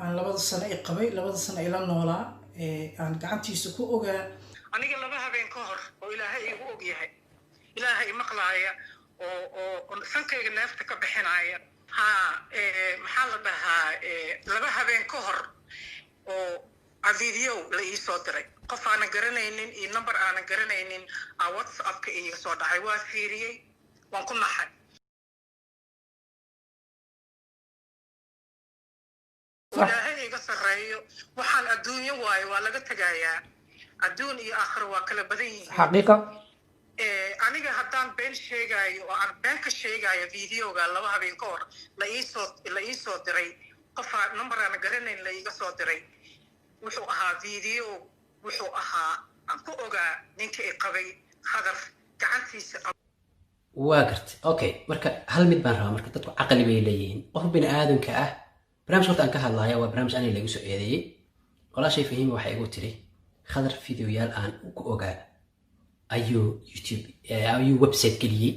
aan 2 sano ay qabay 2 sano ay la noolaa aan gacantiisa ku ogaa aniga 2 habeen ka hor oo ilaahay igu og yahay ilaahay maqlaaya oo sankayga neefta ka bixinaya maxaa la dhahaa 2 habeen ka hor oo video la ii soo diray qof aan garanaynin iyo number aan garanaynin WhatsApp-ka iiga soo dhacay waa fiiriyay waan ku naxay ilaahay iga sareeyo waxaan adduunyo waayo waa laga tagayaa adduun iyo aakhiro waa kala badan yihiin xaqiiqa aniga haddaan been sheegayo oo aan been ka sheegayo videoga 2 habeen ka hor la ii soo diray qof number aan garanayn la iiga soo diray wuxuu ahaa video wuxuu ahaa aan ku ogaa ninka ay qabay hadaf gacantiisa waa gartay okay marka hal mid baan rabaa marka dadku caqli bay leeyihiin qof bini aadamka ah barnaamij horta aan ka hadlaaya waa barnaamij aniga lagu soo eedeeyey walaashay Fahiim waxay igu tiri khadar videoyaal aan ku ogaa ayuu YouTube ayuu website geliyey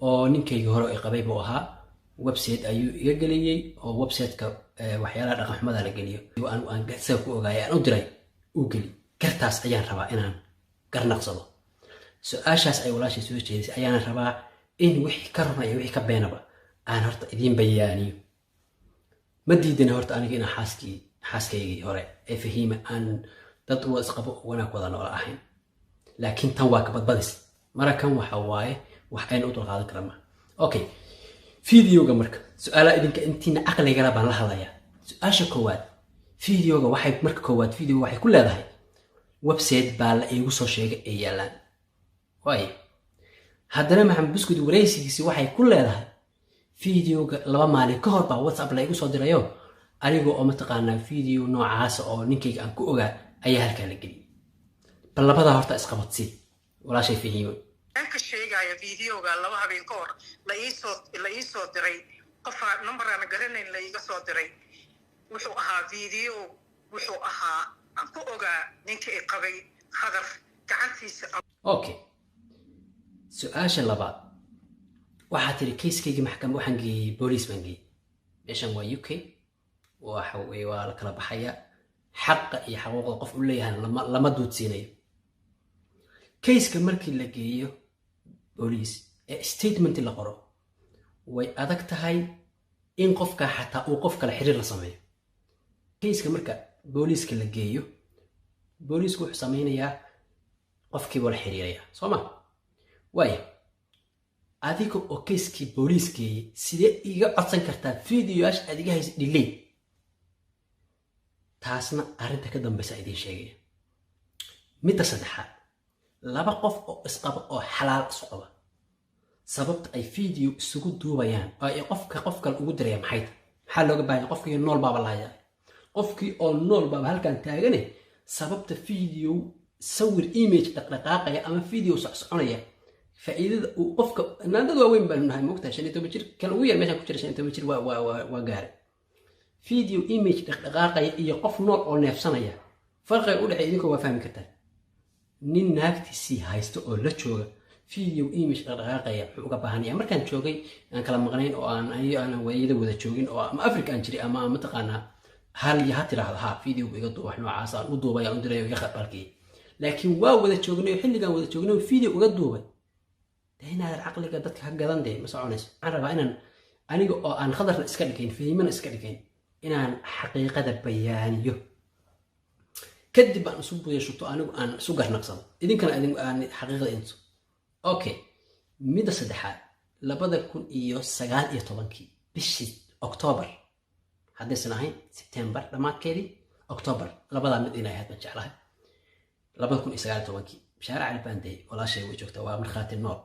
oo ninkayga hore ay qabay buu ahaa website ayuu iga geliyey oo website-ka waxyaalaha dhaqan xumada la geliyo aan gaadsa ku ogaay aan u diray uu geli gartaas ayaan rabaa inaan garnaqsado su-aashaas ay walaashay soo jeedisay ayaan rabaa in wixii ka runaya wixii ka beenaba aan horta idiin bayaaniyo ma diidana horta aniga inaan xaaskaygii hore ee Fahiima aan dad u isqabo wanaag wada noola ahayn laakiin tan waa ka badbadis marakan waxa waaye wax aynu u dulqaadan karama okay videoga marka su'aala idinka intiina aqligala baan la hadlayaa su'aasha koowaad videoga waxay marka koowaad video waxay ku leedahay website baa la iigu soo sheegay ee yaalaan waaye haddana maxamed buskud wareysigiisi waxay ku leedahay videoga 2 maalin ka hor baa WhatsApp la iigu soo dirayo aniga oo mataqaanaa video noocaas oo ninkayga aan ku ogaa ayaa halkaa la geliyay bal labada horta isqabadsi walaashay Fahiim ka sheegaya videoga 2 habeen ka hor la ii soo diray qof number aan garanayn la iiga soo diray wuxuu ahaa video wuxuu ahaa aan ku ogaa ninka ay qabay hadaf gacantiisa okay su'aasha labaad waxaa tiri kayskayga maxkamad waxaan geeyey booliis baan geeyey meeshan waa UK waxa weeye waa la kala baxaya xaqa iyo xaquuqda qof u leeyahay lama duudsiinayo kayska markii la geeyo booliis ee statement la qoro way adag tahay in qofka xataa uu qof kale xiriir la sameeyo kayska marka booliiska la geeyo booliisku wuxuu sameynayaa qofkii wala xiriiraya soo ma waayo adiga oo kayskii booliiskii sidee iga codsan kartaa videoyaasha adiga haysa delay taasna arrinta ka dambaysa idiin sheegaya midda saddexaad 2 qof oo isqaba oo xalaal isu qaba sababta ay video isugu duubayaan oo ay qof kale ugu dirayaan maxaa looga baahan qofkii nool baaba lahayaa qofkii oo nool baaba halkan taagane sababta video sawir image dhaqdhaqaaqaya ama video soconaya faa'iidada uu qofka naandada waaweyn baan nahay moogtaa 15 jir kan ugu yar meeshan ku jira 15 jir waa gaaray video image dhaqdhaqaaqaya iyo qof nool oo neefsanaya farqiga u dhaxeeya idinka waa fahmi kartaa nin naagtiisii haysto oo la jooga video image dhaqdhaqaaqaya wuxuu uga baahanaya markaan joogay aan kala maqnayn oo aan wayada wada joogin oo ama Afrika aan jiray ama mataqaanaa hal iyo ha tiraahdo ha video iga duub wax noocaas aan u duubay aan diray iga qabalkii laakiin waa wada joognay xilligan wada joognay video uga duubay daynaad aqliga dadka ka gadan day ma soconayso aan rabaa inaan aniga oo aan khadarna iska dhigayn Fahiimana iska dhigayn inaan xaqiiqada bayaaniyo kadib aan isu buuxsho anigu aan isu garnaqsado idinkana aan xaqiiqada intu okay midda saddexaad 2019 bishii October haddaysan ahayn September dhamaadkeedii October labadaa mid inay ahayd baan jeclahay 2019 bishaara cali baanday walaashay way joogtaa waa markhaati nool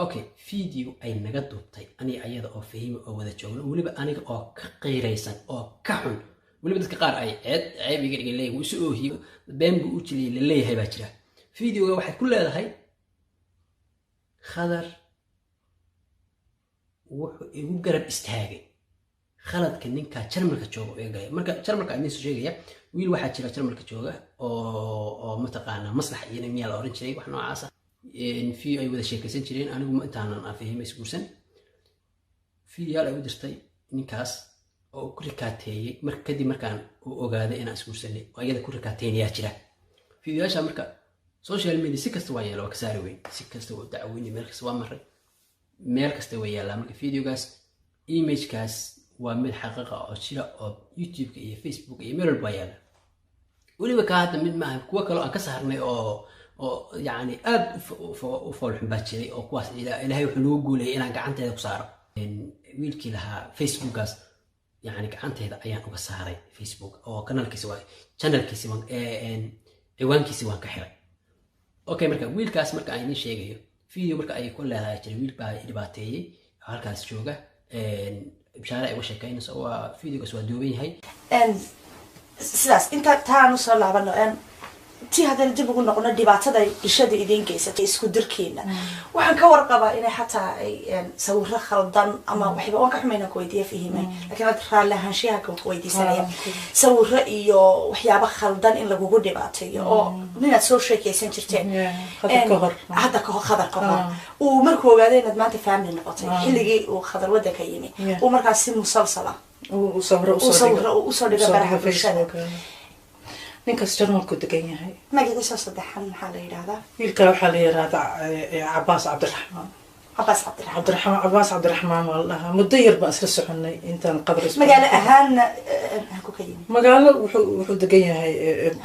okay video ay naga duubtay aniga ayada oo Fahiim oo wada joogno waliba aniga oo ka qeyraysan oo ka xun waliba dadka qaar ay ceeb iga dhigay leeyahay isu oohiyo been buu u jilay leeyahay baa jira videoga waxay ku leedahay khadar wuxuu igu garab istaagay khaladka ninka Jarmalka jooga ee galay marka Jarmalka aan soo sheegaya wiil waxa jira Jarmalka jooga oo mataqaana maslax iyo miyaa la oran jiray wax noocaas ah in fi ay wada sheekaysan jireen anigu ma intaanan Fahiim isguursan video ay u dirtay ninkaas oo ku rikaateeyey marka kadib markaan uu ogaaday inaan isguursanay oo iyada ku rikaateynaya jira fiidiyoyaasha marka social media si kasta waa yeelo waa ka saari weyn si kasta waa dacweyni meel kasta waa maray meel kasta way yeelaa marka fiidiyogaas imagekaas waa mid xaqiiqa oo jira oo youtube-ka iyo facebook iyo meel walba yaala weliba ka hadda mid maaha kuwa kale aan ka saarnay oo yani aad u foolxun baa jiray oo kuwaas ilaahay wuxuu nagu guulayay inaan gacanteeda ku saaro wiilkii lahaa facebookaas yani gacanteeda ayaan uga saaray facebook oo kanaalkiisa waa channelkiisa ciwaankiisa waan ka xiray okay marka wiilkaas marka aan idin sheegayo video marka ay ku leedahay jiray wiil baa dhibaateeyey halkaas jooga bishaare ay uga sheekaynayso waa videogaas waa duuban yahay sidaas inta taanu soo laabano tii haddana dib ugu noqono dhibaatada bulshada idin geysatay isku dirkeena waxaan ka warqabaa inay xataa ay sawirro khaldan ama waxba waan ka xumayna ku weydiiya fahimay laakiin aad raalli ahaanshiyaha ku weydiisanaya sawirro iyo waxyaabo khaldan in lagugu dhibaateeyo oo ninaad soo sheekaysan jirteen hadda ka hor khadar ka hor uu markuu ogaaday inaad maanta family noqotay xilligii uu khadar waddanka yimi uu markaas si musalsala uu soo dhiga baraha bulshada ninkaas jarmalku degan yahay magaciisa saddexan maxaa la yidhahdaa wiilka waxaa la yidhahdaa cabaas cabdiraxmaan cabaas cabdiraxmaan waa la dhahaa muddo yar baan isla soconay intaan qadar magaalo ahaanna ku ka yimi magaalo wuxuu degan yahay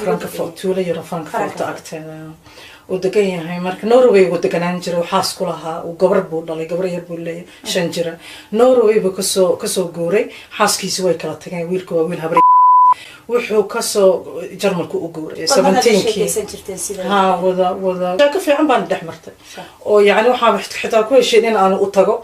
frankfurt tuulo yaro frankfurt agteeda uu degan yahay marka norway uu deganaan jiray uu xaas ku lahaa uu gabar buu dhalay gabar yar buu leeyahay 5 jira norway buu kasoo guuray xaaskiisi way kala tageen wiilka waa wiil habar wuxuu kasoo jarmalku u guuray 17kii wada ka fiican baan dhex martay oo yani waxaa xitaa ku heshiin in aan u tago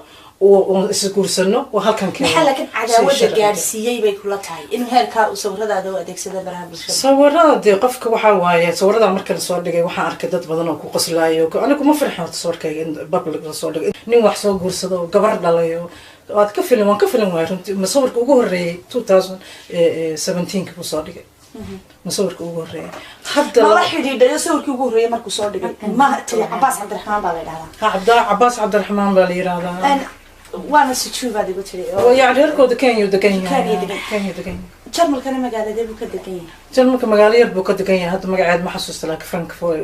oo isguursano oo halkan keenay maxaa laakiin cadaawada gaarsiiyay bay kula tahay in heerka uu sawiradaada u adeegsado baraha bulshada sawirada qofka waxa waaye sawirada marka la soo dhigay waxaan arkay dad badan oo ku qoslayo anigu ma farxin sawirkayga in public la soo dhigay nin wax soo guursado gabar dhalayo waan ka filan waay runtii masawirka ugu horeeyay 2017 buu soo dhigay masawirka ugu horeeyay hadda la xidhiidhay sawirkii ugu horeeyay markuu soo dhigay ma tiri cabaas cabdiraxmaan baa la yiraahdaa cabaas cabdiraxmaan baa la yiraahdaa وانا سجوبة دي قلت لي يعني ركض كان يدقين كان يدقين جرمل كان مقالة دي بكدقين جرمل كان مقالة يربو كدقين هذا مقعد ما حسست لك فرانكفورت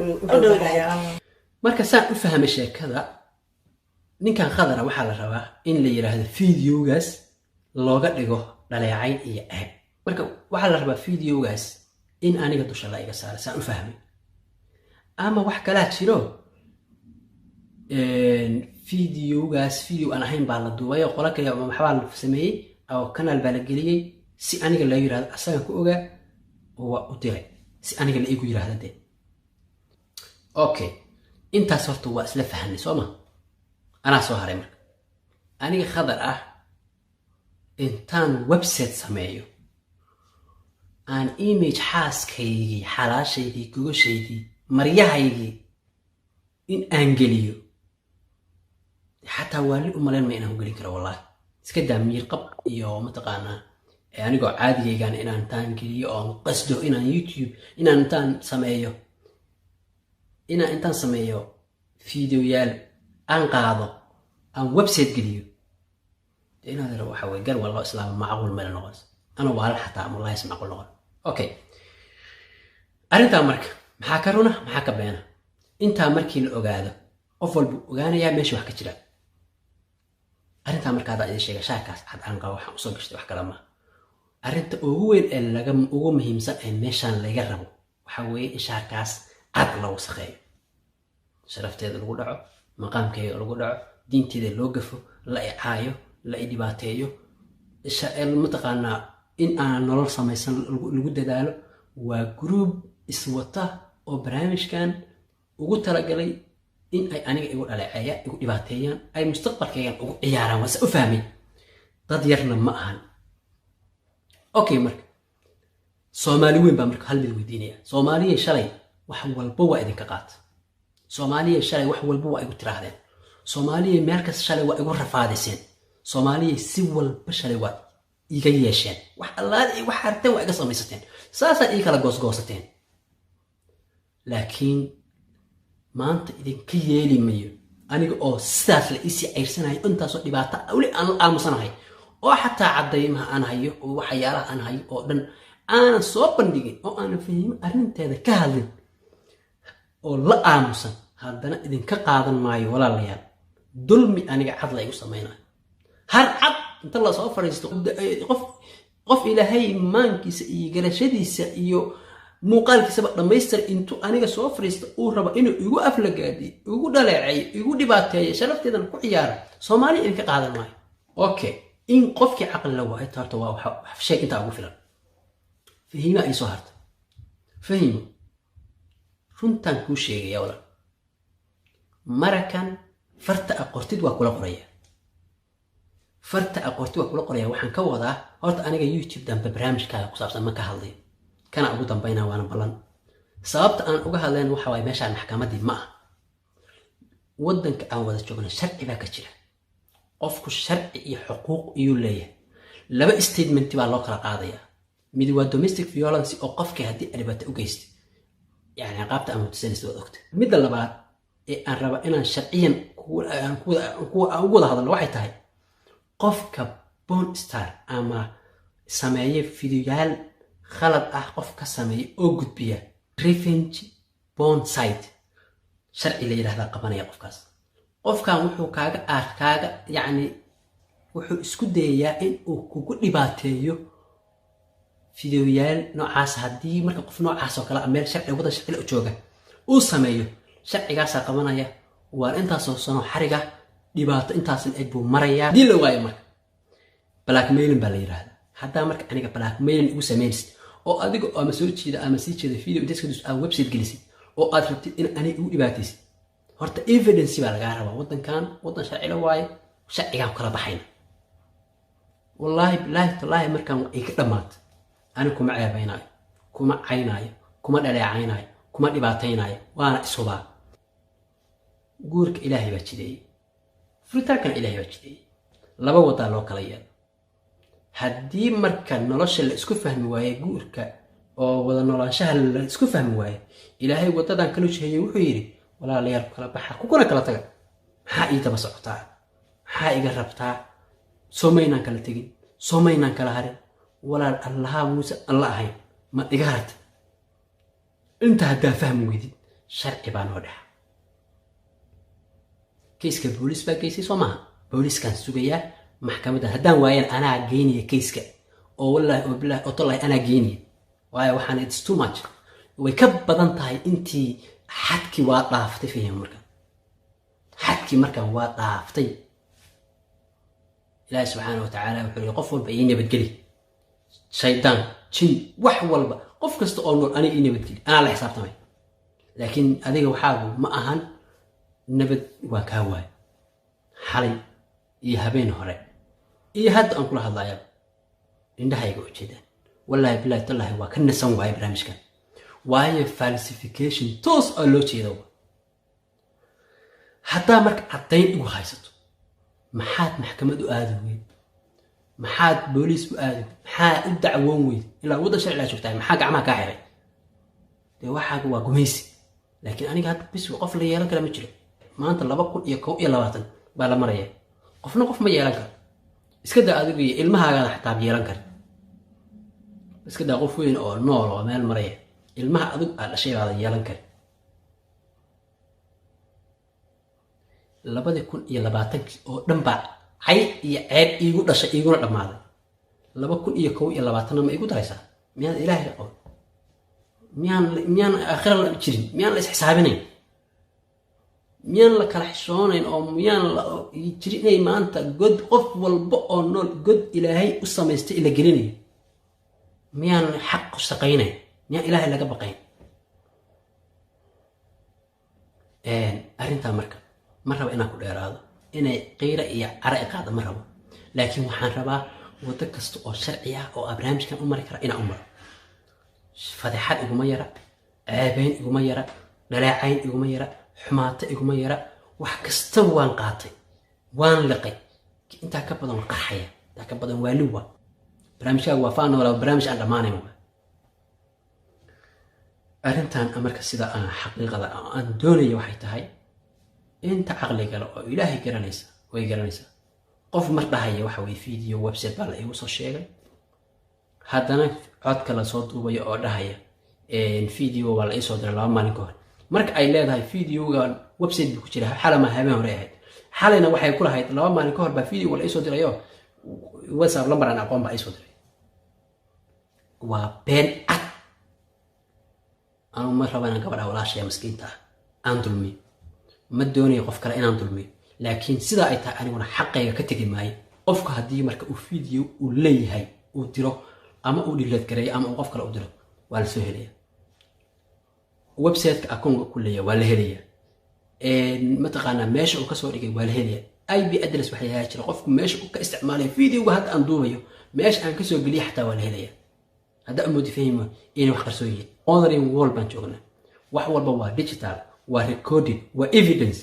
marka saan u fahmay sheekada ninkan khadara waxaa la rabaa in la yiraahdo videogaas looga dhigo dhaleecayn iyo aab marka waxaa la rabaa videogaas in aniga dusha la iga saaro saan u fahmay ama wax kala jiro videogaas video aan ahayn baa la duubay oo qola kale ama waxba la sameeyay oo kanaal baa la geliyay si aniga la yiraahdo asaga ku ogaa oo u diray si aniga la igu yiraahdo okay intaas horta waa isla fahanay Sooma ana soo haray marka aniga khadar ah intaan website sameeyo aan image xaaskaygii xalaashaydii gogoshaydii maryahaygii in aan geliyo حتى والي أمالين ما إنهم قلين كره والله سكده مير قب يوم متقانا يعني قو عادي كان إن أنتان كلي أو قصده إن يوتيوب إن أنتان سمايو إن أنتان سمايو فيديو يال أنقاضه أن ويب سايت قليو إن هذا لو حوي قال والله إسلام معقول من النغاز أنا وعلى حتى الله يسمع كل لغة أوكي أنت أمرك محاكرونا محاك بينا أنت أمرك الأجادة أفضل بأجانا يا ماشي وحكي كذا أنت أمرك هذا إذا شيء شاكاس حد أنقى وح وصل كشتي وحكي لما أنت أقول اللي جم أقول مهم سأ مشان اللي جربوا وحوي شاكاس عقل وسخي شرفت هذا الوضع مقام كي الوضع دين تيد اللوقفه لا إعاية لا إدباتيو المتقنا إن أنا نور سميسن الوجود داله وجروب اسمته أو برامج كان وقلت لي إن أنا يقول على عيا يقول إباتيان أي مستقبل كيان عيارا وسأفهمي تضيرنا معهن أوكي مرك سوماليين بمرك هل بالودينية سومالية شلي وحول بوا إذن كقات سومالية شلي وحول بوا يقول تراهدين سومالية مركز شلي ويقول رفادسين سومالية سوال بشلي وات يجيشين الله وحرتين ويقص ميستين ساسا إيكالا قوس لكن maanta idinka yeeli mayo aniga oo sidaas la isi ceyrsanayo intaasoo dhibaato wali aan aamusanahay oo xataa cadaymaha aan hayo oo waxyaalaha aan hayo oo dhan aanan soo bandhigin oo aanan fahimo arrinteeda ka hadlin oo la aamusan haddana idinka qaadan maayo walaalayaal dulmi aniga cad la igu samaynayo har cad inta la soo fariisto qof ilaahay maankiisa iyo garashadiisa iyo muuqaalkiisaba dhammaystir intuu aniga soo fariisto uu rabo inuu igu aflagaadiyo igu dhaleeceeyo igu dhibaateeyo sharafteedana ku ciyaaro soomaali idinka qaadan maayo okay in qofkii caqli la waayo taarto waa wax shay intaa ugu filan fahima ay soo harta fahimo runtaan kuu sheegaya walaal marakan farta aqortid waa kula qoraya farta aqortid waa kula qoraya waxaan ka wadaa horta aniga YouTube dambe barnaamijkaaga ku saabsan ma ka hadlayo kana ugu dambayna waana ballan sababta aan uga hadlayn waxa waay meeshaan maxkamadii ma ah waddanka aan wada joogno sharci baa ka jira qofku sharci iyo xuquuq iyuu leeyahay laba statement baa loo kala qaadayaa mid waa domestic violence oo qofkii haddii dhibaato u geystay يعني عقابته أم تسنس وقت مد اللبات الربا إن شرعيا أقول هذا الواحد هاي قف كبون ستار أما سماية فيديوال خلط قف كسماية أوجد بيا ريفنج بون سايت شرعي اللي هذا قبنا قف كاس قف كان وحو كاغا يعني وحو اسكوديا إن وكل لباتيو فيديويال نوعاس هدي marka qof noocaas oo kala meel sharci wada sharci la jooga uu sameeyo sharcigaas qabanaya waa intaas oo sano xariga dhibaato intaas in ay buu maraya dil waayo marka blackmailing baa la yiraahdaa hadaa marka aniga blackmailing ugu sameeyay oo adiga ama soo jeeda ama sii jeeda video intaas ka dus aan website gelisay oo aad rabtid in ani ugu dhibaataysi horta evidence baa laga rabaa wadankan wadan sharci la waayo sharciga kala baxayna wallahi billahi tallahi markan ay ka dhamaatay أنا كم عيبيناي كم عيناي كم دلع عيناي كم دبعتيناي وأنا إصبع جورك إلهي بتشدي فرتاك إلهي بتشدي لبا وطا لو كليا هدي مركن نلاش اللي اسكو فهم واي جورك أو ولا نلاشه اللي اسكو فهم واي إلهي وطا دان كلو شيء وحيري ولا ليال كلا بحر كوكونا كلا تجا حقي تبصقتها حقي جربتها سومينا كلا تجي سومينا كلا هري ولا الله موسى الله هاي ما إجارت أنت هدا فهم ويدي شرع بان وده كيس كبوليس بقى كيسي سوما بوليس كان سوقيا محكمة هدا وين أنا جيني كيس ك أو والله وبالله أطلع أنا جيني ويا وحنا it's too much ويكب بدن تاي أنتي حدك واطافتي فيهم مركب حدك مركب واطافتي الله سبحانه وتعالى وحول يقفل بيني بتجري شيطان جن wax walba qof kasta oo nool aniga inay badgeli ana la xisaabtamay laakiin adiga waxaagu ma ahan nabad waa ka waay xalay iyo habeen hore iyo hadda aan kula hadlayaa indhahayga u jeedaan wallahi billahi tallahi waa ka nasan waay barnaamijkan waayo falsification toos oo loo jeedo hatta marka cadayn ugu haysato maxaad maxkamad u aadayeen maxaad booliis u aaday maxaa u dacwoon weyd ilaa wada sharci la joogtay maxaa gacmaha ka xiray de waxaagu waa gumaysi laakiin aniga hadda bis qof la yeelan kara ma jiro maanta 2021 baa la maraya qofna qof ma yeelan karo iska daa adigu iyo ilmahaaga xataa yeelan kar iska daa qof weyn oo nool oo meel maraya ilmaha adigu aad dhashay baad yeelan kar 2020 oo dhan baa عي يعيب يقول ده شيء يقول ده ماذا لما كن يكوي إلا باتنا ما يقول دريسا ميان إلهي يقول ميان آخر الله بتشرين ميان ليس حسابني ميان لك الحشونين أو ميان يجريني ما أنت قد قف والبقى نول قد إلهي أصلا يستئل جريني ميان حق استقيني ميان إلهي لك بقين أرنتا مرة وإنا كل إرادة إنه غير عرق هذا مرة لكن وحن ربا وتكست أو شرعية أو أبرامج كان أمر كرا إن أمر فضحات إجمايرة عيبين إجمايرة دلاعين إجمايرة حماة إجمايرة وحكست وان قاطي وان لقي أنت كبدا قحية أنت كبدا والوة برامج وفان ولا برامج على ماني هو أرنتان أمرك السيدة أنا حقيقة أن دوني وحيتهاي أنت عقلك لو إلهي كرنيسة ويكرنيسة qof mar dhahaya waxa way video website baa la igu soo sheegay haddana codka la soo duubayo oo dhahaya video waa la ii soo diray 2 maalin ka hor marka ay leedahay videogan website buu ku jira xalama habeen hore ahayd xalayna waxay ku lahayd 2 maalin ka hor baa video la ii soo dirayo WhatsApp lambar aan aqoon baa ii soo diray waa been cad أنا مرة أنا قبل أول شيء مسكين تا أنا ظلمي ما دوني قف كلا أنا ظلمي لكن سيدا أي تا أنا وأنا حقي كتجي معي قف كهدي مركب فيديو ولي هاي وديره أما أقول لي كريه أما قف كلا أديره ولا سهلية ويب سايت أكون كلية ولا هلية ما تقانا ماشي وكسوري ولا هلية أي بيأدرس بحياة شر قف ماشي وكاستعمال فيديو وهذا أندوبيو ماشي أنا كسر قلي حتى ولا هلية هذا أمودي فهمه إنه خرسوية online wall baan joognaa wax walba waa digital waa recording waa evidence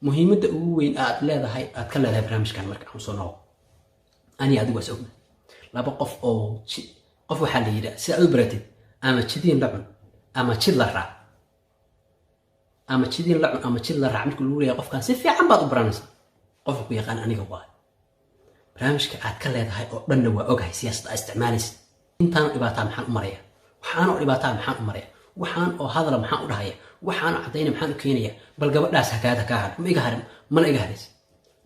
muhiimadda ugu weyn aad leedahay aad ka leedahay barnaamijkan marka aan soo noqo ani adigu waa ogna laba qof oo qof waxa la yiraahdaa si aad u baratid ama jidin la cun ama jid la raac ama jidin la cun ama jid la raac marka lagu leeyahay qofkan si fiican baad u baranaysaa qofka ku yaqaan aniga waa barnaamijka aad ka leedahay oo dhanna waa ogahay siyaasadda isticmaalaysid intaan dhibaataa maxaan u marayaa waxaan oo dhibaataa maxaan u maraya waxaan oo hadal maxaan u dhahaya waxaan oo cadayna maxaan u keenaya bal gabadhaas hakaada ka har ma iga harin mana iga haris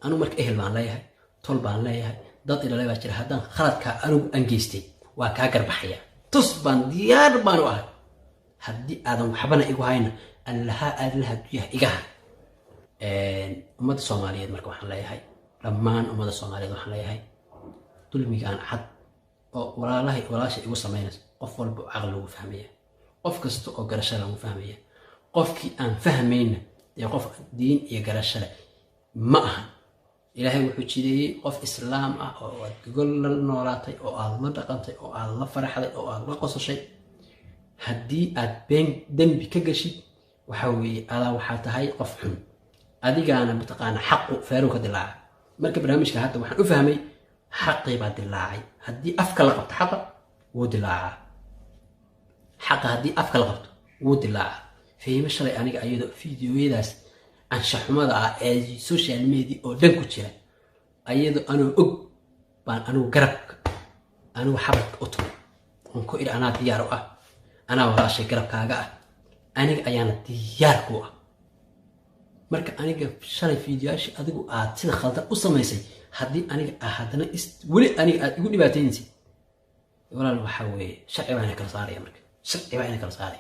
anu marka ehel baan leeyahay tol baan leeyahay dad ilaalay baa jira haddaan khaladka anigu aan geystay waa kaa garbaxaya tus baan diyaar baan u ahay haddii aadan waxbana igu hayna allaha duyaha iga har ummadda Soomaaliyeed marka waxaan leeyahay dhammaan ummadda Soomaaliyeed waxaan leeyahay dulmigaan cad oo walaashay igu sameynayso qof walba aqal lagu fahmaya qof kasta oo garasho lagu fahmaya qofkii aan fahmayna ee qof diin iyo garasho ma aha ilaahay wuxuu jideeyay qof islaam ah oo aad gogol la noolaatay oo aad la dhaqantay oo aad la faraxday oo aad la qosashay haddii aad been dambi ka gashid waxa weeye adaa waxaa tahay qof xun adigaana mataqaana xaqu faaruka dilaaca marka barnaamijka hadda waxaan u fahmay xaqii baa dilaacay haddii afka la qabto xaqa wuu dilaaca حق هذه أفكار غلط ودلع في مشروع أنا أيضا فيديو يداس عن شحمة على السوشيال ميديا أو دنكو تشيل أيضا أنا بان أنا قرب أنا حبك أطول ونكو إلى أنا ديار أنا وراشي قرب كاجا أنا أيانا ديار كوا مرك أنا شاري فيديوهاش أدقو أتصل خلطة أصلا ما يصير هذه أنا أحدنا ولي أنا يقول لي باتينسي ولا الوحوي شعب أنا كرصاري أمرك شعب أنا كرصاري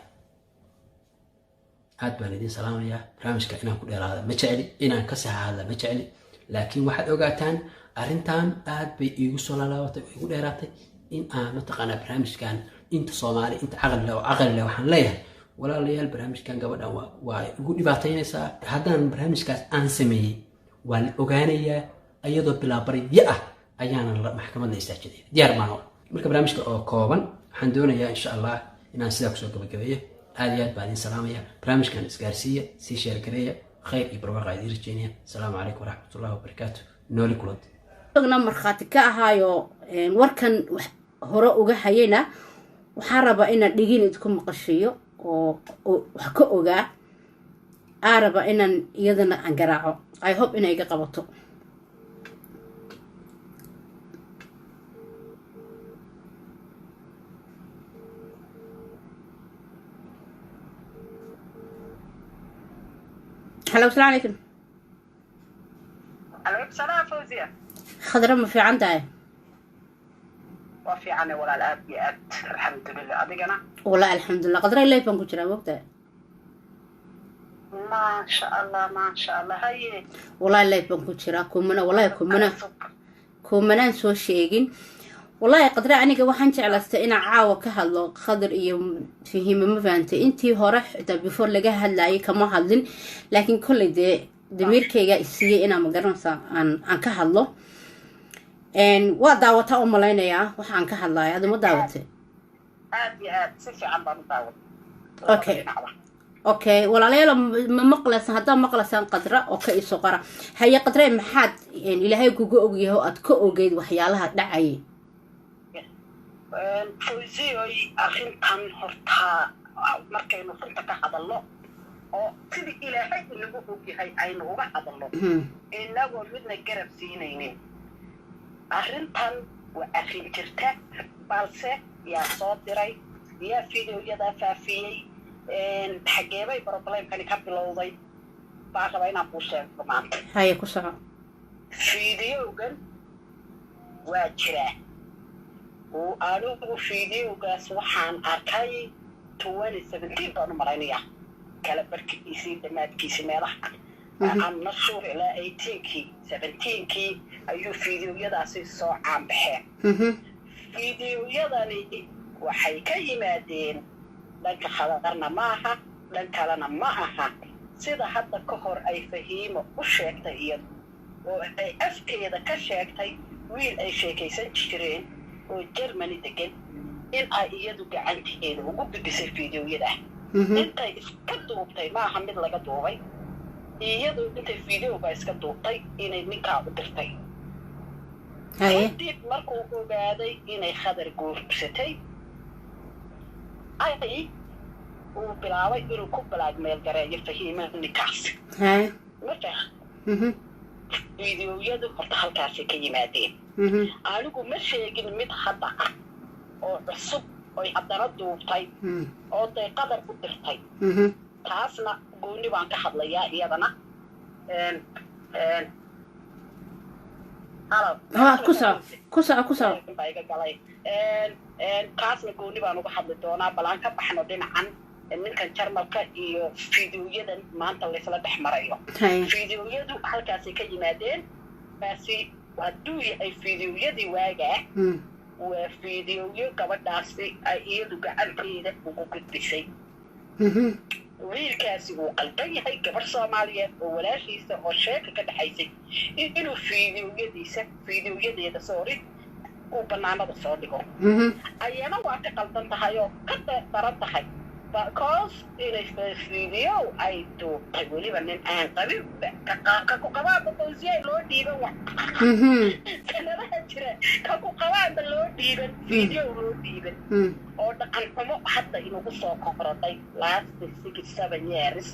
هاد بلدين سلام يا برامج كأنه كل هذا متعلي إن كسح هذا متعلي لكن واحد أوقاتان أرنتان هاد بيوصل على وقت يقول إراتي إن نتقنا برامج كان أنت صومالي أنت عقل لو حنليه ولا ليه البرامج كان قبل ويقول لي باتينسا هذا البرامج كان أنسمي والأوغانية أيضا بلا بريئة أيانا محكمة نستأجد ديار مانو مركب برامج كوبان حندونا يا إن شاء الله إن أنسيك سوق بكبية آليات بعدين سلامية برامج كان إسكارسية سي شركية خير يبروا قاعدين الجينية السلام عليكم ورحمة الله وبركاته نولي كلود أنا مرخاتك هايو وركن هراء وجحينا وحارب إن دقيقة تكون مقشية وحكوجا عارب إن يدنا عن جراعه I hope إن يجي قبضته هلا والسلام عليكم. عليكم السلام فوزية. خضرة ما في عندها. وفي عنا ولا الأب يأت الحمد لله أبينا. والله الحمد لله قدر الله يبان كتير وقتها. ما شاء الله ما شاء الله هاي. والله الله يبان كتير كومنا والله كومنا نسوي شيئين. والله قدر عنك وحنت على استئنا عاوة كهلا خضر يوم فيه ما فهمت أنتي هرح تبيفور لجاه هلا كما هلين لكن كل ده دمير كيجا السيء أنا مقرن عن كهلا إن ودعوة أملانا يا وحن كهلا هذا ما دعوته. عاد سيف عم بدعوة. أوكي ولا ليه لما مقلس هذا مقلس قدرة أوكي صغيرة هي قدرة محد يعني اللي هي جوجو جيه أتكو جيد وحيالها دعي. فوزي أخين كان هرتا مركين وفرتا كهذا الله أو كذي إلى هاي اللي بقولك هاي عين وبعد الله إنه ورودنا جرب سينين arrintan waa arrin jirta balse yaa soo diray yaa fideoyadaa faafiyey xageebay problemkani ka bilowday baa raba inaan kuu sheego maanta haye ku soco fideogan waa jiraa anigu fideogaas waxaan arkay 2017 baan u malaynayaa kala barkiisii dhammaadkiisii meelaha I'm not sure ilaa 18kii 17kii ayuu fideoyadaasi soo caanbaxeen fideoyadani waxay ka yimaadeen dhanka khadarna maaha dhan kalena ma aha sida hadda ka hor ay Fahiimo u sheegtay iyadu oo ay afkeeda ka sheegtay wiil ay sheekaysan jireen oo Germany degan in ay iyadu gacanteeda ugu bidisay fideoyada intay iska duubtay maaha mid laga duubay iyadu intay fideoga iska duubtay inay ninkaa u dirtay kadib markuu ogaaday inay khadar guursatay ay uu bilaabay inuu ku blackmail gareeyo Fahiimo ninkaas marka fideoyadu horta halkaasay ka yimaadeen anigu ma sheegin mid hadda ah oo cusub oy haddana duubtay oo day qadar u dirtay taasna gooni baan ka hadlayaa iyadana ku soco kaasna gooni baan uga hadli doonaa balaan ka baxno dhinacan ninkan jarmalka iyo fideoyadan maanta laysla dhex marayo fideoyadu halkaasay ka yimaadeen baasi hadduu yahay fideoyadii waagaa waa fideoyo gabadhaasi ay iyadu gacanteeda ugu gudbisay wiilkaasi wuu qaldan yahay gabar Soomaaliyeed oo walaashiisa oo sheeka ka dhaxaysay inuu fideoyadeeda sorry uu banaanada soo dhigo ayana waa ka qaldan tahay oo ka daran tahay because inay video ay duubtay weliba nin aan qabin ka ku qabaaba qoysiyay loo dhiiban wax sanadaha jira ka ku qabaaba loo dhiiban video loo dhiiban oo dhaqan xumo hadda inagu soo korodhay last 6-7 years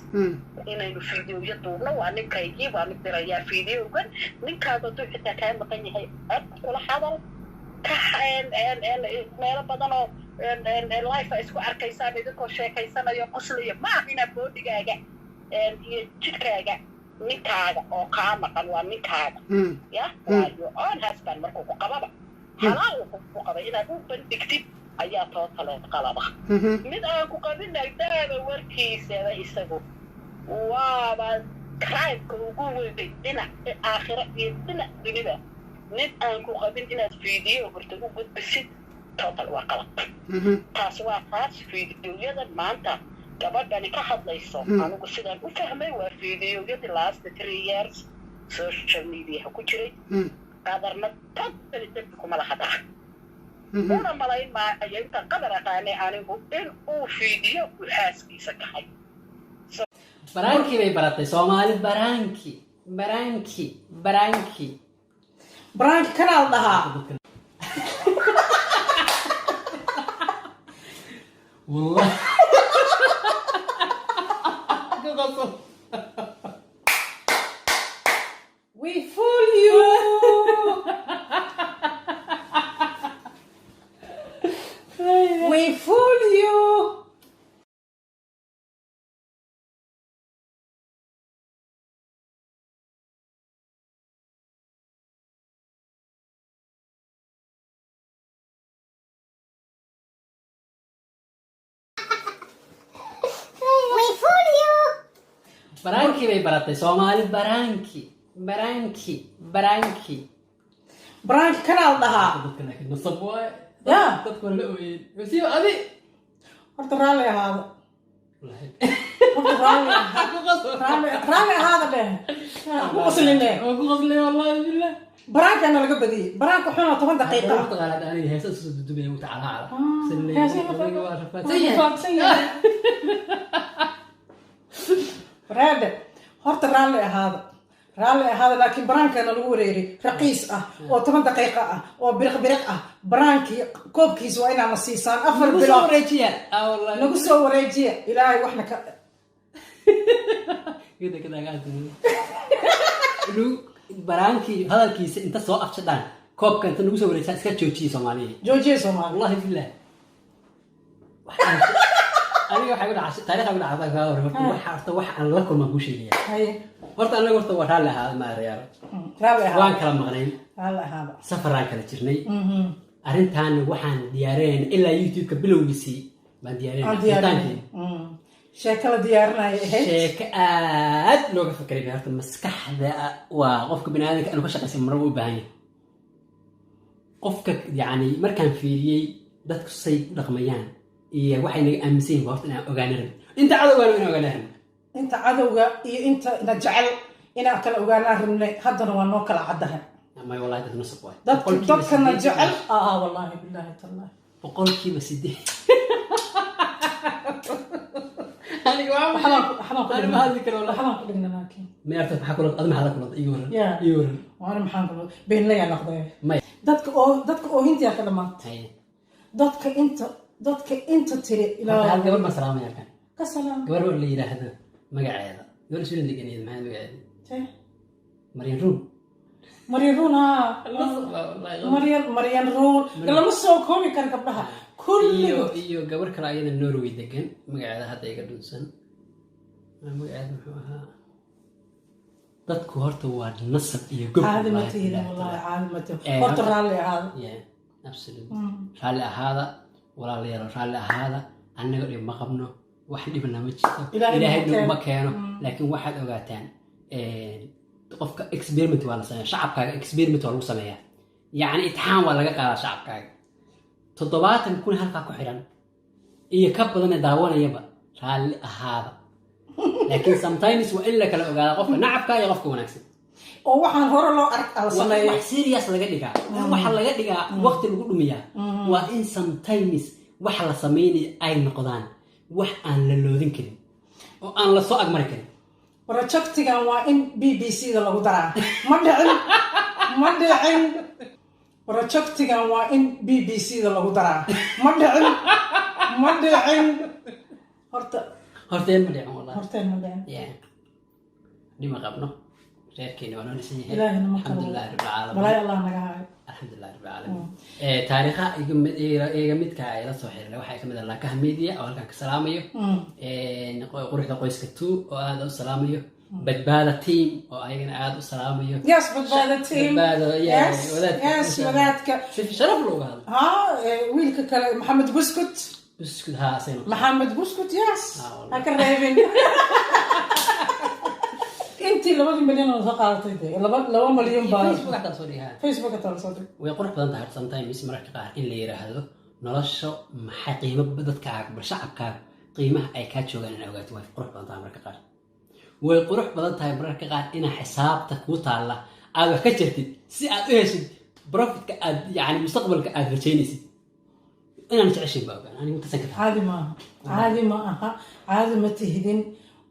inaynu videoya duubno waa ninkaygii baan u dirayaa videogan ninkaaga duu xitaa kaa maqan yahay cod kula hadal ka meelo badan oo life isku arkaysaan idinkoo sheekaysanayo qoslaya ma ahina boodigaaga iyo jidhkaaga ninkaaga oo kaa maqan waa ninkaaga ya waa your own husband markuu ku qababa halaal ku qaba inaad u bandhigtid ayaa tootale qalaba mid aan ku qabin agdaada warkiisaba isagu waaba crime-ka ugu weyn dhinac aakhira iyo dhinac dunida mid aan ku qabin inaad video horta u gudbisid total waa qalab taas waa taas fideoyadan maanta gabadhani ka hadlayso anigu sidaan u fahmay waa fideoyadii last 3 years social media ku jiray qadarna totally dambi kuma laha dhaca una malayn maayo inta qadar aqaanay anigu in uu video u xaaskiisa kahay baraankii bay baratay Soomaali baraanki kanal dhahaa والله we fool you we fool you baraankii bay baratay Soomaali baraanki kanal dhahaa dadkan laakiin nasab waay dadkan la ooyeen wasiib adi horta raalli ahaada raalli ahaada dheh ku qosline wallahi billah baraankaana laga badiyey baraanka xuna 10 daqiiqo horta qaalaad aniga heesa soo dudubay u tacaala raade horta raalli ahaada laakiin baraankeena lagu wareeray raqiis ah oo 10 daqiiqo ah oo biriq ah baraankii koobkiis waa inaan la siisaan 4 bilood nagu soo wareejiya ilaahay waxna ka كده قاعد baraankii hadalkiisa inta soo afshadaan كوب كانت نقول وريسان سكت جوجي سومالي joojiye Soomaali والله بالله أنا أقول عش تاريخ أقول عطاك هذا وحرت وح لكم ما بوش ليه haye ورت أنا قلت ورا لها ما ريال raabi وان ahaa كلام مغنين hala ahaaba سفر راكل تجرني أرنتان وحن ديارين إلا يوتيوب كبلو بيسي ما ديارين aan diyaarinay sheekala diyaarinaya ahayd شيكات لو فكري بها مسكح ذا وقفك بنادم أنا كشخص مرة بهاني قفك يعني مركان فيري دتك الصيد رقميان إيه واحد أمسين وقت أنا أجانر أنت عدو ولا أنا أجانر inta cadowga iyo inta na jecel inaan kala ogaanaan rabnay haddana waa noo kala caddahay ما والله ده نص واحد dadkana jecel wallahi billahi tallahi بقول كي بس دي أنا ما هذيك ولا waxbaan ku dhigna laakiin ما يعرف حكوا أنا ما هذا كله يورن Yeah. يورن waana maxaan ku beenlayaa noqday ما dadka oo hintiya ka dhamaatay هي dadka inta tiri هذا ilaa قبل ما سلام يا كان ka salaam قبل اللي يرى هذا ما قاعد قبل شو اللي قاعد ما هذا قاعد مريم روم maryan ruuna والله maryan ruun lama soo koobi karo gabdhaha kulligood iyo gabar kale ayada Norway degan magaceeda hadda iga dhunsan magaceeda muxuu ahaa dadku horta waa nasab iyo gob caadi ma tihiin wallahi caadi ma tihiin horta raalli ahaada yeah absolutely raalli ahaada walaalayaal raalli ahaada annaga dhib ma qabno wax dhibna ma jirto ilaahay ma keeno laakiin waxaad ogaataan qofka experiment waa la sameeyaa shacabkaaga experiment waa lagu sameeyaa yani itixaan waa laga qaadaa shacabkaaga 70 kun halka ku xiran iyo ka badan daawanayaba raalli ahaada laakiin sometimes waa in la kala ogaado qofka nacabka iyo qofka wanaagsan oo waxaan hore loo ark al sameeyay wax serious laga dhigaa waxa laga dhigaa waqti lagu dhumiyaa waa in sometimes wax la sameeyay ay noqdaan wax aan la loodin karin oo aan la soo agmari karin projectigan waa in BBC da lagu daraa ma dhicin projectigan waa in BBC da lagu daraa ma dhicin horta ma dhicin wallahi ma dhicin yeah dima qabno reerkeena waa noo dhisan yahay ilaahina ma alxamdulilah rabbil caalamiin balay allah naga haayo alxamdulilah rabbil caalamiin taariikha iga midka ay la soo xiriiray waxa kamid ah laakaha media oo halkan ka salaamayo quruxda qoyska 2 oo aad u salaamayo badbaada team oo ayagana aad u salaamayo yes badbaada team yes wadaadka sharaf loo gaado wiilka kale maxamed buskut ها سين محمد بسكوت ياس هكا رهيبين انتي لو 2 مليون وسقاطتي لو مليون بار فيسبوك حتى صوري ها فيسبوك حتى صوري ويقول بدن تاع سم تايم اسم مرك قار ان لي يراهدو nolosha maxay qiimo dadkaaga bar shacabkaaga qiimaha ay ka joogaan in ogaatay way qurux badan tahay marka qaar way qurux badan tahay marka qaar in xisaabta ku taala aad wax ka jirtid si aad u heshid profitka aad yani mustaqbalka aad rajaynaysid inaan jeceshay baagan ani inta sanka عادي ما aha عادي ما تهدين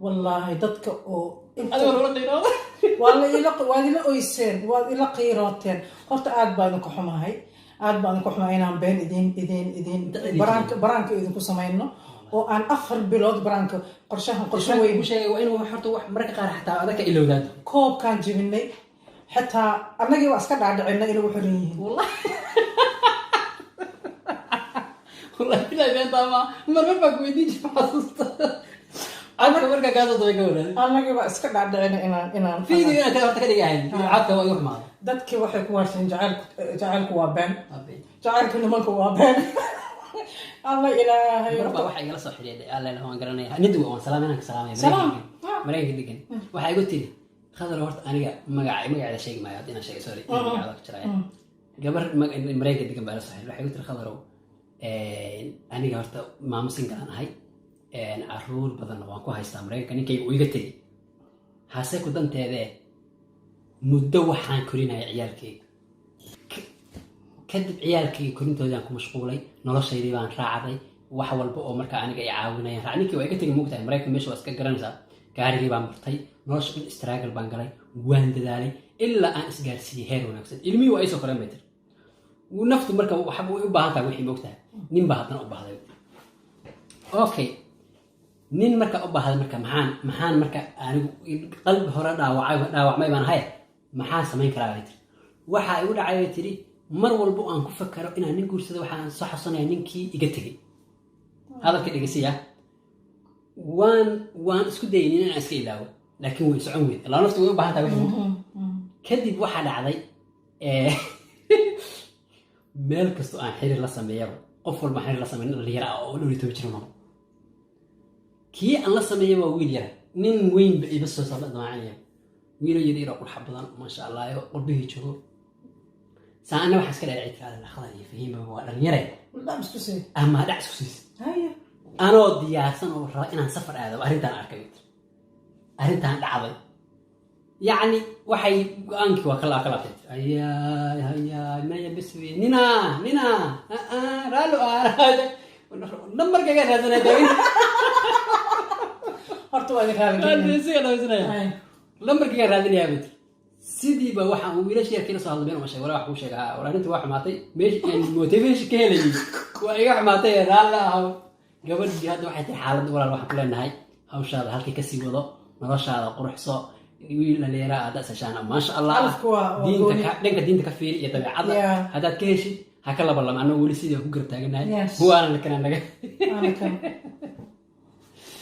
والله dadka oo inta wala qeyrado waa ila oyseen waa ila qeyrateen horta aad baan ku xumahay inaan been idin baraanka idinku sameeyno oo aan 4 bilood baraanka qorshe weyn u sheegay waa inuu horta wax marka qaar xataa adaka ilowdaad koobkaan jibinay xataa annagii waa iska dhaadhicinay inuu xiran yihiin والله بلا بين طبعا مرة بقولي حاسست أنا كمان كذا تقول annagii waa iska dhaadhicinay inaan في دي أنا كذا تكلم يعني عادة ويروح معه dadkii waxay ku waarsan jacaylku waa been jacaylku nimanku waa been الله إلهي ربع واحد يلا صح لي الله لا هو قرني ندوي وان سلام أنا كسلام سلام مريك دقن واحد قلت لي خذ ورت أنا ما قاعد شيء ما يعطينا شيء سوري قاعد أكتر قبل مريك دقن بقى صح واحد قلت لي خذ أنا قلت ما مسين كان هاي عرور بدن وانكو هاي استمرين كان كي ويقتلي حاسة كنت هذا مدوح عن كورينا عيالك كذب عيالك كنت أنا مشغولي نلاش شيء بان راعي وحول بقى مركا أنا جاي عاوني يعني كي ويقتلي موقتها مريك مش واسك جرنزا كاري بان مرتي نلاش استراجل بانجلي وين دالي إلا أن إسقارسي هيرو نفسه علمي وأيسو كلامتر ونفط مركا وحبوا يبهاتا وحي موقتها نين بهاتنا وبهذا أوكي نين مركا وبهذا مركا محان مركا أنا قلب هرا داوع ما يبان هاي محان سمين كراويتر waxa ay u dhacay tiri mar walbo aan ku fakaro inaan nin guursado waxaan soo xasuusanaya ninkii iga tegey hadalka dhegeysiya waan isku dayay inaan iska ilaawo laakiin way socon weyd ilaa naftu way u baahan tahay kadib waxaa dhacday meel kastoo aan xiriir la sameeyaba qof walba xiriir la sameeyo dhalinyaro ah oo 12 jir noqon kii aan la sameeyay waa wiil yara nin weyn ba iba soo socda damaacaya wiil yar oo qurux badan ma sha Allah iyo qurbihi joogo saana waxa iska dhacay kala la khadar iyo fahima waa dhalinyaro ama dhac isku siis anoo diyaarsan oo raba inaan safar aado arrintan arkay arrintan dhacday يعني waxay go'aankii waa kala kala ayaa ma yabiswi nina raalo numberkayga raadsanay horta waa numberkayga raadinaya bid sidii ba waxa uu wiilasha yarkii soo hadlay ma sheegay wax uu sheegay walaantii wax maatay meeshii aan motivation ka helay waa iga xamaatay raalo gabadhii hadda waxay tahay xaalad walaal wax ku leenahay hawshaada halkii ka sii wado noloshaada quruxso wiil la leeyahay hada sashaana ma sha Allah diinta ka fiiri iyo tabiicada hadaad ka heshid ha kala ballan anoo wali sidii ku gartaaganahay huwaana la kana naga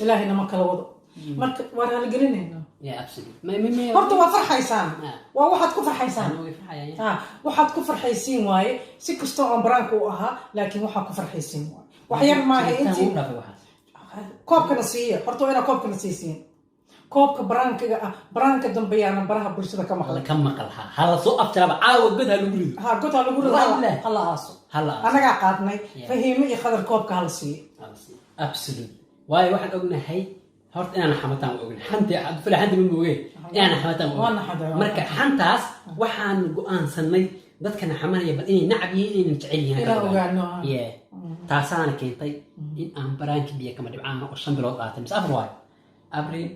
ilaahay nama kala wado marka waa raali gelinayna absolutely horta waa farxaysaan waa waxaad ku farxaysaan waxaad ku farxaysiin waaye si kastoo aan baraanka u ahaa laakiin waxaad ku farxaysiin waaye wax yar maaha intii koobkana siiya horta waa inaad koobkana siisiin koobka baraankiga ah baraanka dambe yaana baraha bulshada ka maqal hala soo aftiraba caawa god ha lagu rido god ha lagu rido hala anaga qaadnay fahiimo iyo qadar koobka hala siiyo absolutely waayo waxaan ognahay horta inaan xamataan ognahay xantii aad filaxanta ma moogay inaan xamataan marka xantaas waxaan go'aansanay dadkana xamanaya bal inay nacab yihiin inay jecel yihiin taasaana keentay in aan baraanki biyo kama dhibcaan oo 5 bilood qaatay mis afar waayo April,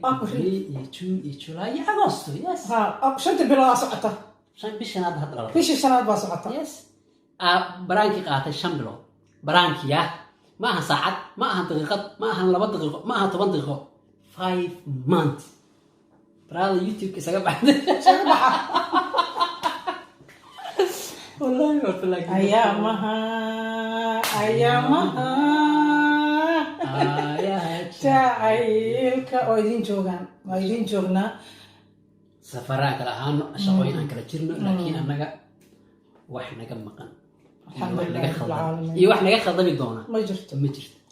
June, July, Agosto, yes. شنت بلا سقطة. بيشناد هذا. بيش السنة بسقطة. Yes. برانكي قاعد شمبلو. برانكي يا. ما ها ساعات، ما ها دقيقة، ما ها لبض دقيقة، ما ها 8 دقيقة. 5 months. برا يوتيوب كيسا بعد. والله قلت لك. أيامها. jacaylka oo idin joogaan waa idin joognaa safaraa kala ahaano shaqooyin aan kala jirno laakiin annaga wax naga maqan iyo wax naga khaldami doona ma jirto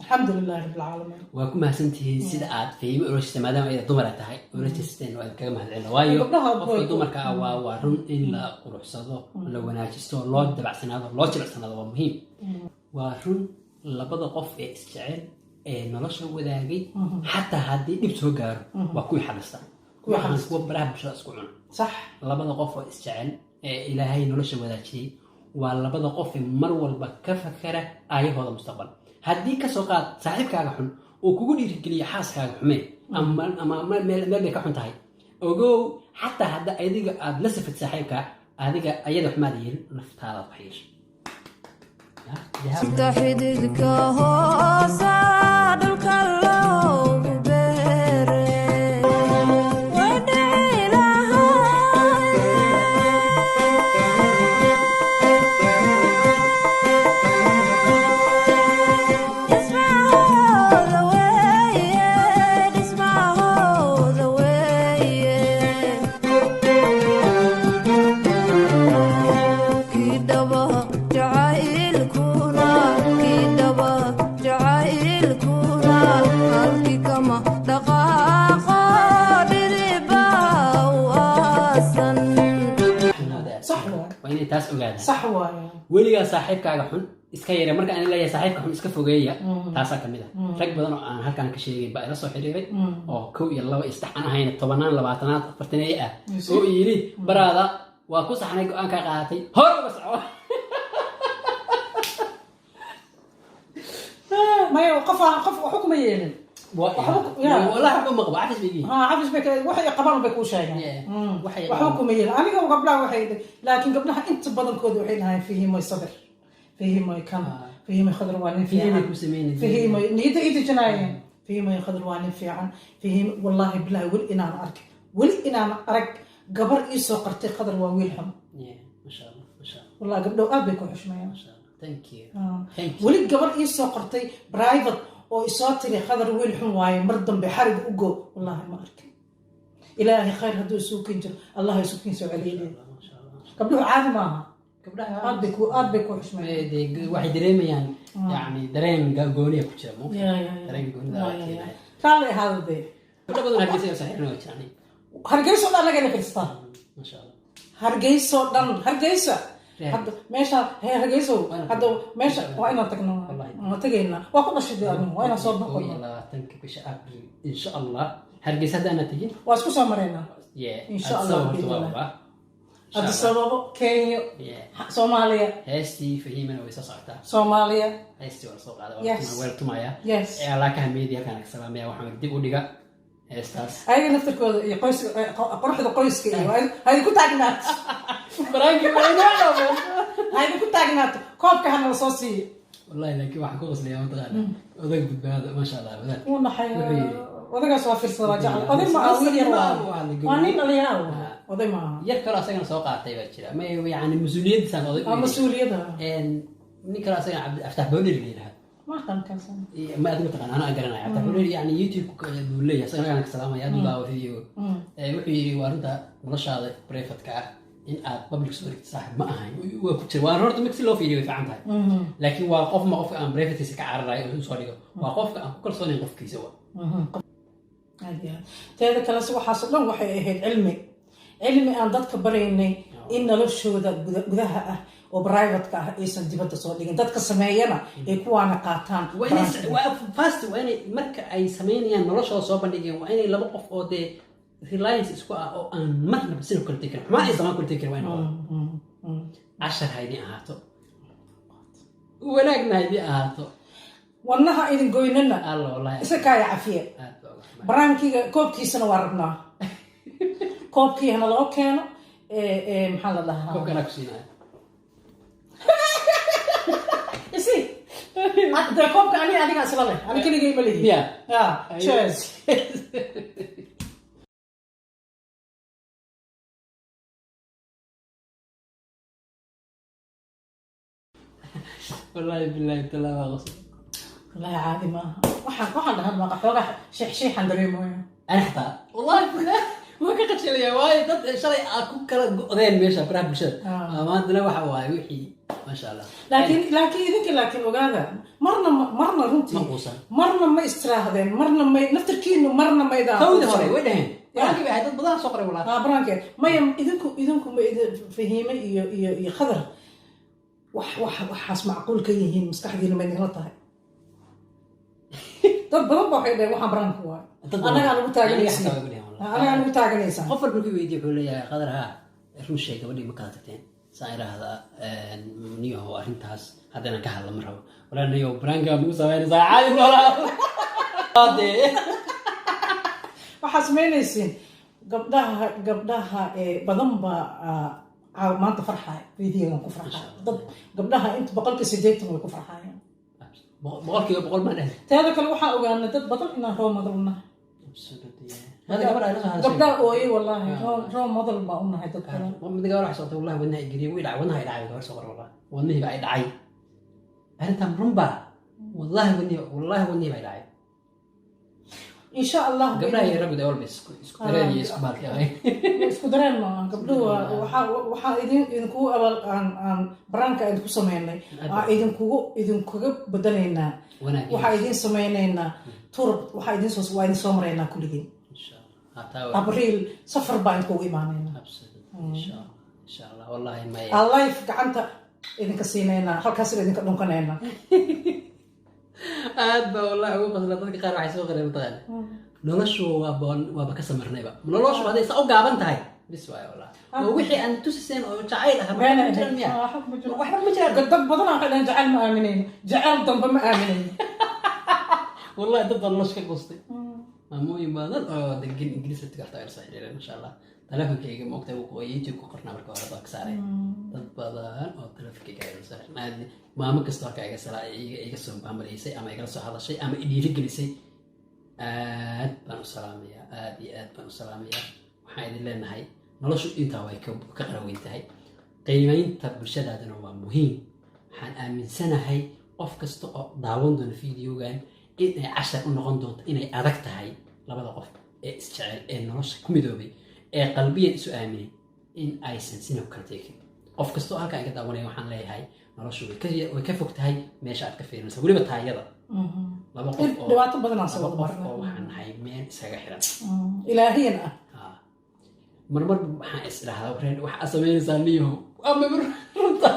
alxamdulilah rabbil caalamiin waa ku mahadsantihiin sida aad fahimo urashta maadaama ay dumar tahay urashteen waa kaga mahadcelina waayo qofka dumarka waa run in la quruxsado la wanaajisto loo dabacsanaado loo jilicsanaado waa muhiim waa run labada qof ee isjecel nolosha wadaagay xataa haddii dhib soo gaaro waa kuwii xalista kuwa baraha bulshada isku cuna sax labada qof oo isjecel ee ilaahay nolosha wadaajiyey waa labada qof ee mar walba ka fakara aayahooda mustaqbal haddii kasoo qaad saaxiibkaaga xun oo kugu dhiirigeliya xaaskaaga xumeen ama meel bay ka xun tahay ogow xataa hadda adiga aad la safid saaxiibka adiga ayada xumaad yeelin naftaada wax yeesha تحددك هوسا دلك اللوم بيري ودعي لها اسمعه ذا وين اسمعه ذا وين كدبها جعيل taas ogaada sax waaye weligaa saaxiibkaaga xun iska yare marka aan leeyahay saaxiibka xun iska fogeeya taasaa kamid ah rag badan oo aan halkaan ka sheegay baa ila soo xiriiray oo 1 iyo 2 isdhex aan ahayn 10 20 40 ah oo yiri baraada waa ku saxnay go'aan ka qaadatay hor uga soco ما يوقف حكم يلين والله حكم مقبع عفش بيجي عفش بك وحي قبل بك وشاي وحكم يلين انا قبلها وحيد لكن قبلها انت بدل كود وحين هاي فيه ما صبر فيه ما كان فيه ما خضر وانين فيه ما كسمين فيه ما نيد ايد جنايه فيه ما خضر وانين في عن فيه والله بالله ول انا ارك قبر ايسو قرتي خضر وويلهم ما شاء الله wallahi gabdhow aad bay ku xushmeeyaan thank you weli gabar ii soo qortay private oo isoo tiri khadar wiil xun waaye mar dambe xarig u go wallahi ma arkin ilaahay khayr hadduu isuukin jiro allah isuukin soo celiyay gabdhuhu caadi maaha gabdhaha aad bay ku xushmeeyaan waxay dareemayaan yani dareen gooniya ku jira dareen goonida kaalay ahaada dee gabdho badan hargeysa saxiixna waa jiraan hargeyso dhan laga dhaqaystaa masha allah hargeyso dhan hargeysa hadda meesha hargeyso hadda meesha waa inaan tagno waa tagaynaa waa ku dhashay anigu waa inaan soo noqono 20 bisha abril insha allah hargeysa hadda ana tagin waa isku soo mareynaa insha allah hadda sababo Kenya Soomaaliya heestii fahimana way soo socotaa Soomaaliya heestii waa soo qaaday waa weel tumaya yes ala ka media kana ka salaamaya waxaan dib u dhiga heestaas ayaga naftarkooda iyo qoyska qoyska iyo hay ku taagnaat baraanki hay ku taagnaat koobka hana soo siiyo wallahi laakiin waxa ku qosliya wadada odag badbaado ma sha Allah wadaad uu naxay odagaas waa firsada jacel oday ma awiil yar waa nin dhalinyaro oday ma yar kale asagana soo qaatay baa jira ma yaani mas'uuliyadiisan oday mas'uuliyada nin kale asagana Abdul Bawlil leeyahay ما كان كذا ما أدري تقول أنا أقرأ حتى بقول يعني يوتيوب بقول لي أنا كسلام يا دولا وفيديو وحي وارنتا ورش هذا بريفت كا إن بابليك ستوري صاحب ما هاي وكتير وارنتا مكسلو فيديو في عنها لكن واقف ما قف أم بريفت يسكع على الرأي وصوري واقف أم كل صوني قف كيسوا هذه هذا كلا سو حاصل لهم وحي هاد علمي أن ضد كبريني إن لو شو ذا جذاها وبرايفت كا إيش دبته صار لكن ضد كسماينا يكون قاطان وين فاست وين مرك أي سماينا نرش على صوب نيجي وين لما قف أو ده ريلاينس إسقاء أو أن ما نبصير كل تكر ما إذا ما كل تكر وين هو 10 هيدي أهاتو ولكن هيدي أهاتو والله إذا قوينا الله والله إسكاي عافية برانكي كوب كيسنا وربنا كوب كي هنا لو كانوا محل الله كوب كنا كسينا إسي ده كوب كأني أنا قاعد أنا كني جاي مليه يا cheers والله بالله تلا ما غصب والله عادي ما واحد هذا ما قحوة شيح دريمه أنا حتى والله بالله ما كنت شلي واي ضد شلي أكون كلا قدين ماشى براه بشر ما أدري واحد واي وحي ما شاء الله لكن وقاعدة مرنا رنتي مرنا ما استراحدين مرنا ما نفتركين مرنا ما إذا كوده صار وينهن برانكي بعد بدأ صقر ولا برانكي ما إذنكم فهيمة يخضر وحاس معقول كيهين مستحدين ما ينغلطها طب بضبط حيدا وحنا برانك واي أنا متاجنيسا أنا متاجنيسا قفل بكي فيديو يقول لي قدر ها رمش شيء قبل ما كاتبتين سائر هذا نيو هو أنتاس هذا أنا كهلا مرة ولا نيو برانكا موسى وين زعل ولا هذا وحاسمينيسين قبلها بضمبا ما أنت فرحة فيديو ما كفرحة قبلها أنت بقولك سجيتهم وكفرحة بقول ما نه هذا كل واحد وقالنا تبطل إنه هو مضرنا هذا قبلها أوي والله هو مضر ما قلنا هاي تذكر مدة قبل حصلت والله ونها يجري ويلع ونها يلعب قبل صغر والله ونها بعيد عاي أنت مرمبا والله ونها بعيد عاي إن شاء الله قبلها يا رب ده بس اسكترين يسكبالك يا أخي اسكترين ما قبلها وحا إذن كو أول عن برانكا إذن كو سمينا إذن كو بدلنا وحا إذن سمينا ترب وحا إذن سمرينا كل دين إن شاء الله أبريل صفر باين كو إيماننا إن شاء الله والله ما الله يفك عنك إذن كسينينا هل كسر إذن كنونكنينا aad ba wallahi ugu qasla dadka qaar waxay soo qareen taqaan noloshu waa ka samarnayba noloshu haday sa u gaaban tahay bis waay wallahi oo wixii aan tusiseen oo jacayl ah ma jiran miya waxa ma jira dad badan aan qadaan jacayl ma aamineen jacayl damba ma aamineen wallahi dad nolosh ka qostay maamoyin badan oo degan ingiriiska tigta ay saxiireen insha Allah telefonkayga ma ogtahay uu YouTube ku qornaa marka hore ka saaray dad badan oo telefonkayga ay saaray maamo kasta ka iga salaa iga soo baamaleysay ama iga soo hadashay ama idhiiri gelisay aad baan u salaamayaa waxaan idin leenahay noloshu intaa way ka qaraweyn tahay qiimaynta bulshadaadana waa muhiim. waxaan aaminsanahay qof kasta oo daawan doona videogan inay cashar u noqon doonto inay adag tahay labada qof ee isjecel ee nolosha ku midoobay ee qalbiyan isu aaminay in aysan sina u kala tegin. qof kasta oo halkaan iga daawanaya waxaan leeyahay noloshu way ka fog tahay meesha aad ka fiirinaysa weliba taayada laba qof oo dhibaato badan aan soo laba qof marnay oo waxaan nahay meel isaga xiran. ilaahiyan ah marmar waxaan is idhahdaa wareen waxaa samaynaysaa niyaho ama runta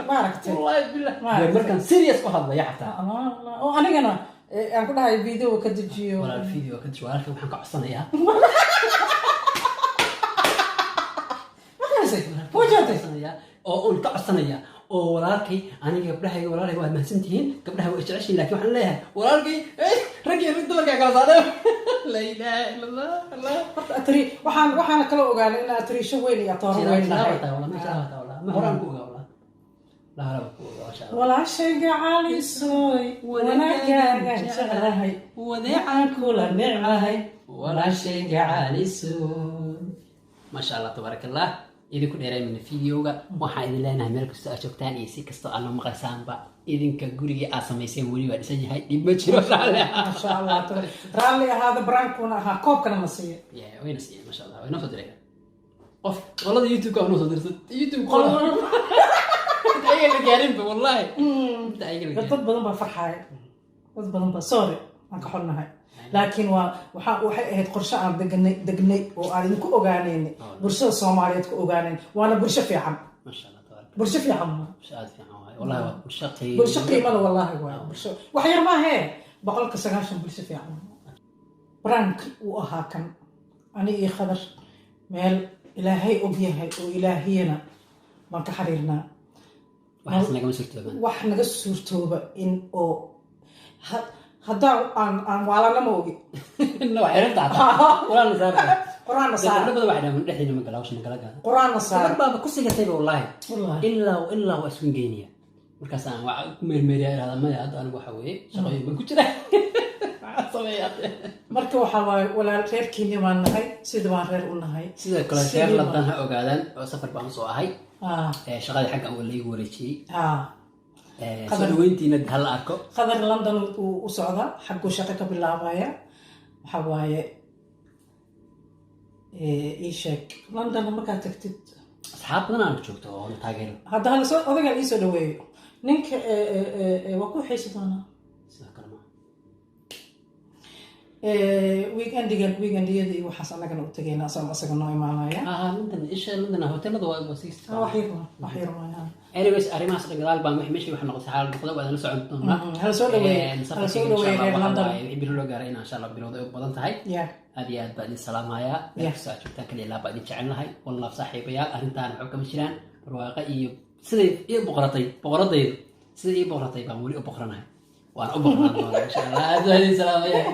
maaragtay wallahi billah markaan serious u hadlaya xataa oo anigana aan ku dhahay video ka dejiyo walaal video ka dejiyo walaalkan waxaan ka codsanayaa oo uun ka codsanaya oo walaalkay aniga gabdhahayga walaalay waa mahadsantihiin gabdhaha waa jeceshiin laakiin waxaan leeyahay walaalkay ragii dumarkaa kala saadeen la ilaaha illa allah horta atri waxaan kala ogaanay in atrisho weyn iyo tooro weyn nahay ma horaan ku ogaa walaashayga calisoy wanaaggaagan jeclahay wadeecaan kula necmahay walaashayga calisoy maasha allah tabaaraka allah. idinku dheereymina videoga waxaan idin leenahay meel kastoo aad joogtaan iyo si kastoo aad noo maqlaysaanba idinka gurigii aad samayseen weli waa dhisan yahay dhib ma jiro maasha allah raalli ahaada baraankuna ahaa koobkana ma siiya wayna siiyeen maasha allah waynoo soo direen qof qolada youtube-ka waa noo soo dirsan youtube ayaga la gaarinba wallahi dad badan baa farxaaya dad badan baa sorry aan ka xunnahay laakiin waxay ahayd qorshe aan degnay oo aan idinku ogaanayn bulshada Soomaaliyeed ku ogaanayn waana bulsho fiican maasha allah tabaaraka bulsho fiican shaad fiican wallahi waa bulsho qiimada wallahi waa bulsho wax yar ma ahe 190 bulsho fiican brank uu ahaa kan ani iyo khadar meel ilaahay og yahay oo ilaahiyana baan ka xiriirnaa wax naga suurtooba in oo haddaan aan waalana ma ogi quraanna saar ku sigatayba wallahi ilaa waa isku geynaya markaas aan waa ku meelmeeriya irahda maya hadda anigu waxa weeye shaqooyin baan ku jira marka waxaa waaye walaal reerkiini baan nahay sida baan reer u nahay sidoo kale reer ladan ha ogaadaan oo safar baan soo ahay shaqadii xagga oo laygu wareejiyey soo dhaweyntiina hal arko qadar London uu socda xaggu shaqo ka bilaabaya waxa waaye sheeg London markaa tagtid asxaab badan aan joogto oo taageero hadda hal soo odaga ii soo dhaweeyo ninka waa ku xiisi doonaa sidoo kale ma weekendiyada iyo waxaas anagana u tagaynaa asaga noo imaanaya London hotelada waa siista wax yar anyways arrimahaas dhagalaal baan meeshii wax noqotay xaalad noqdo waa la socon doonaa hala soo dhaweeyay reer London wixii bilo loo gaaray insha Allah bilowday u badan tahay aad iyo aad baan idin salaamayaa soo joogtaan kaliya laa baan idin jecelnahay wallahi saaxiibayaal arrintaan waxa kama jiraan barwaaqo iyo sidii ii boqoradaydu sidii ii boqoratay baan weli u boqoranahay waan u boqoran doonaa insha Allah aad salaamaya